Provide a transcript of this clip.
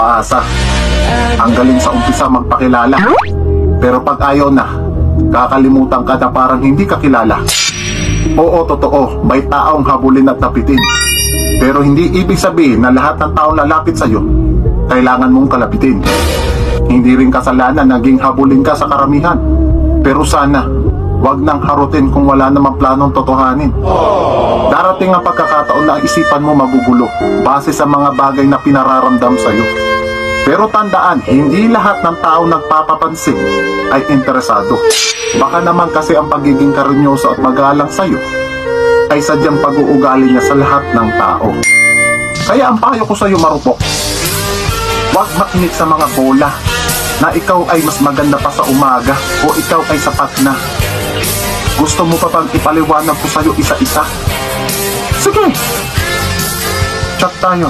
paasa. Ang galing sa umpisa magpakilala, pero pag ayaw na, kakalimutan ka na parang hindi ka kilala. Oo, totoo, may taong habulin at tapitin, pero hindi ibig sabihin na lahat ng taong lalapit sa'yo kailangan mong kalapitin. Hindi rin kasalanan naging habulin ka sa karamihan, pero sana wag nang harutin kung wala namang planong totohanin. Darating ang pagkakataon na isipan mo magugulo base sa mga bagay na pinararamdam sa'yo. Pero tandaan, hindi lahat ng tao nagpapapansin ay interesado. Baka naman kasi ang pagiging karinyoso at magalang sa'yo ay sadyang pag-uugali niya sa lahat ng tao. Kaya ang payo ko sa'yo, marupok, huwag makinig sa mga bola na ikaw ay mas maganda pa sa umaga o ikaw ay sapat na. Gusto mo pa bang ipaliwanag ko sa'yo isa-isa? Sige, chat tayo.